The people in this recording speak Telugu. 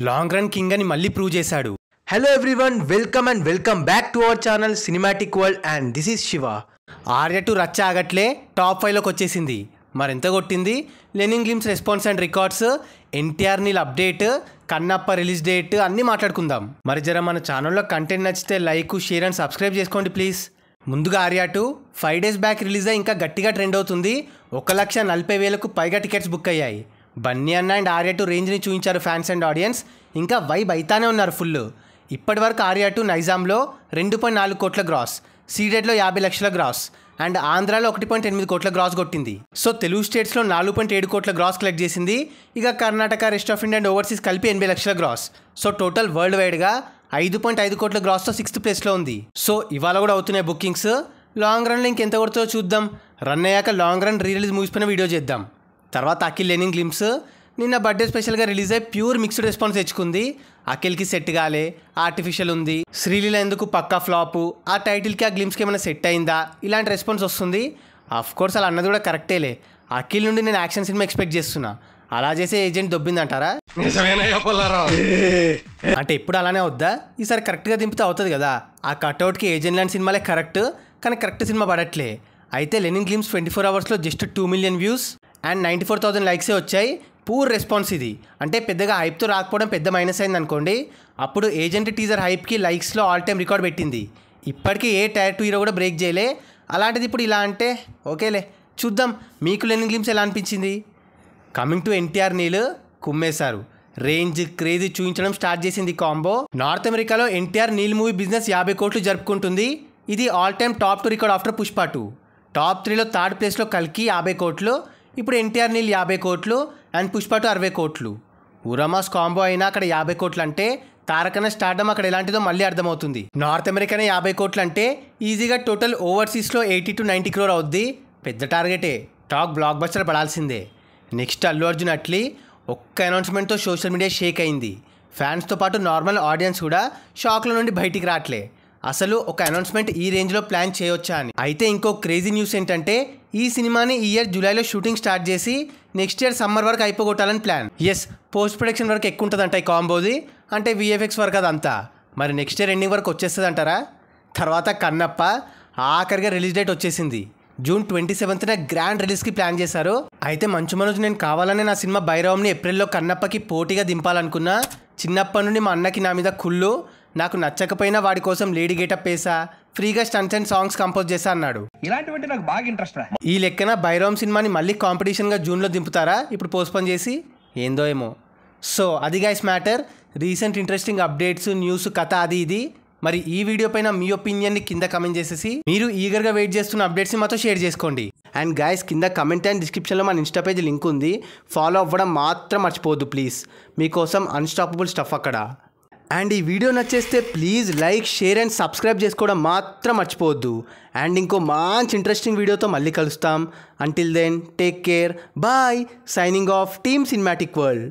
లాంగ్ రన్ కింగ్ అని మళ్ళీ ప్రూవ్ చేశాడు. Hello everyone, welcome back to our channel cinematic world and this is Shiva. Arya 2 రచ్చ ఆగట్లే టాప్ 5లోకి వచ్చేసింది. మరెంత కొట్టింది? Lenin glimpse response and records, NTR Neel update, Kannappa release date అన్నీ మాట్లాడుకుందాం. మరి జర మన ఛానల్లో కంటెంట్ నచ్చితే లైక్, షేర్ అండ్ సబ్స్క్రైబ్ చేసుకోండి ప్లీజ్. ముందుగా ఆర్య 2 5 days బ్యాక్ రిలీజ్ అయ్యి ఇంకా గట్టిగా ట్రెండ్ అవుతుంది. 1,40,000 పైగా టికెట్స్ బుక్ అయ్యాయి. బన్నీ అన్న అండ్ ఆర్య 2 రేంజ్ని చూపించారు ఫ్యాన్స్ అండ్ ఆడియన్స్. ఇంకా వైబ్ అయితానే ఉన్నారు ఫుల్. ఇప్పటి వరకు ఆర్య 2 నైజాంలో 2.4 కోట్ల గ్రాస్, సీడెడ్లో 50 లక్షల గ్రాస్ అండ్ ఆంధ్రాలో 1.8 కోట్ల గ్రాస్ కొట్టింది. సో తెలుగు స్టేట్స్లో 4.7 కోట్ల గ్రాస్ కలెక్ట్ చేసింది. ఇక Karnataka, rest of India and overseas కలిపి 80 లక్షల గ్రాస్. సో టోటల్ వరల్డ్ వైడ్గా 5.5 కోట్ల గ్రాస్తో 6th ప్లేస్లో ఉంది. సో ఇవాళ కూడా అవుతున్నాయి బుకింగ్స్. లాంగ్ రన్లో ఇంకెంత కొడుతుందో చూద్దాం. రన్ అయ్యాక లాంగ్ రన్ రిలీజ్ మూవీస్ పైన వీడియో చేద్దాం. తర్వాత అఖిల్ లెనిన్ గ్లిమ్స్ నిన్న బర్త్డే స్పెషల్గా రిలీజ్ అయ్యి ప్యూర్ మిక్స్డ్ రెస్పాన్స్ తెచ్చుకుంది. అఖిల్కి సెట్ కాలే, ఆర్టిఫిషియల్ ఉంది. శ్రీలీల ఎందుకు పక్కా ఫ్లాపు, ఆ టైటిల్కి ఆ గ్లిమ్స్కి ఏమైనా సెట్ అయిందా, ఇలాంటి రెస్పాన్స్ వస్తుంది. కోర్స్ అలా అన్నది కూడా కరెక్టేలే. అఖిల్ నుండి నేను యాక్షన్ సినిమా ఎక్స్పెక్ట్ చేస్తున్నా. అలా చేసే ఏజెంట్ దొబ్బిందంటారా? అంటే ఎప్పుడు అలానే వద్దా? ఈసారి కరెక్ట్గా దింపితే అవుతుంది కదా. ఆ కట్అవుట్కి ఏజెంట్ లాంటి సినిమాలే కరెక్ట్, కానీ కరెక్ట్ సినిమా పడట్లే. అయితే Lenin glimpse 24 hours just 2 million views and 94,000 likes వచ్చాయి. పూర్ రెస్పాన్స్ ఇది. అంటే పెద్దగా హైప్తో రాకపోవడం పెద్ద మైనస్ అయింది అనుకోండి. అప్పుడు ఏజెంట్ టీజర్ హైప్కి లైక్స్లో ఆల్ టైమ్ రికార్డ్ పెట్టింది. ఇప్పటికీ ఏ Tier 2 హీరో కూడా బ్రేక్ చేయలే. అలాంటిది ఇప్పుడు ఇలా అంటే ఓకేలే, చూద్దాం. మీకు లెనిన్ గ్లిమ్స్ ఎలా అనిపించింది? కమింగ్ టు ఎన్టీఆర్ నీల్ కుమ్మేశారు. రేంజ్, క్రేజీ చూపించడం స్టార్ట్ చేసింది కాంబో. నార్త్ అమెరికాలో ఎన్టీఆర్ నీల్ మూవీ బిజినెస్ 50 కోట్లు జరుపుకుంటుంది. ఇది all time top 2 record after Pushpa 2. Top 3లో 3rd ప్లేస్లో కల్కి 50 కోట్లు, ఇప్పుడు ఎన్టీఆర్ నీల్ 50 కోట్లు అండ్ పుష్ప 2 60 కోట్లు. ఉరమాస్ కాంబో అయినా అక్కడ 50 కోట్లు అంటే తారకన్న స్టార్డమ్ అక్కడ ఎలాంటిదో మళ్ళీ అర్థమవుతుంది. నార్త్ అమెరికానే 50 కోట్లు అంటే ఈజీగా టోటల్ ఓవర్సీస్లో 80 to 90 crore అవుద్ది. పెద్ద టార్గెటే. టాక్ బ్లాక్ బస్టర్ పడాల్సిందే. నెక్స్ట్ అల్లు అర్జున్ అట్లీ ఒక్క అనౌన్స్మెంట్తో సోషల్ మీడియా షేక్ అయింది. ఫ్యాన్స్తో పాటు నార్మల్ ఆడియన్స్ కూడా షాక్లో నుండి బయటికి రావట్లే. అసలు ఒక అనౌన్స్మెంట్ ఈ రేంజ్లో ప్లాన్ చేయొచ్చా అని. అయితే ఇంకో క్రేజీ న్యూస్ ఏంటంటే ఈ సినిమాని ఈ ఇయర్ జూలైలో షూటింగ్ స్టార్ట్ చేసి నెక్స్ట్ ఇయర్ సమ్మర్ వరకు అయిపోగొట్టాలని ప్లాన్. పోస్ట్ ప్రొడక్షన్ వరకు ఎక్కువ ఉంటుందంట ఈ కాంబోది, అంటే VFX వరకు అదంతా. మరి నెక్స్ట్ ఇయర్ ఎండింగ్ వరకు వచ్చేస్తుంది అంటారా? తర్వాత కన్నప్ప ఆఖరిగా రిలీజ్ డేట్ వచ్చేసింది. June 27th గ్రాండ్ రిలీజ్కి ప్లాన్ చేశారు. అయితే మంచు మనోజ్ నేను కావాలనే నా సినిమా భైరవంని ఏప్రిల్లో కన్నప్పకి పోటీగా దింపాలనుకున్నా. చిన్నప్పటి నుండి మా అన్నకి నా మీద కుళ్ళు. నాకు నచ్చకపోయినా వాడి కోసం లేడీ గెటప్ వేసా, ఫ్రీగా స్టంట్స్ అండ్ సాంగ్స్ కంపోజ్ చేసా అన్నాడు. ఇలాంటివంటే నాకు బాగా ఇంట్రెస్ట్. ఈ లెక్కన భైరవం సినిమాని మళ్ళీ కాంపిటీషన్గా జూన్లో దింపుతారా ఇప్పుడు పోస్ట్పోన్ చేసి? ఏందో ఏమో. సో అది guys matter. Recent interesting updates, news, కథ అది ఇది. మరి ఈ వీడియో పైన మీ ఒపీనియన్ని కింద కమెంట్ చేసేసి మీరు ఈగర్గా వెయిట్ చేస్తున్న అప్డేట్స్ని మాతో షేర్ చేసుకోండి. అండ్ గైస్ కింద కమెంట్ అండ్ డిస్క్రిప్షన్లో మన ఇన్స్టా పేజ్ లింక్ ఉంది. ఫాలో అవ్వడం మాత్రం మర్చిపోవద్దు ప్లీజ్. మీకోసం అన్స్టాపబుల్ స్టఫ్ అక్కడ. అండ్ ఈ వీడియో నచ్చేస్తే please like, share and subscribe చేసుకోవడం మాత్రం మర్చిపోవద్దు. అండ్ ఇంకో మంచి ఇంట్రెస్టింగ్ వీడియోతో మళ్ళీ కలుస్తాం. Until then take care, bye. Signing off team cinematic world.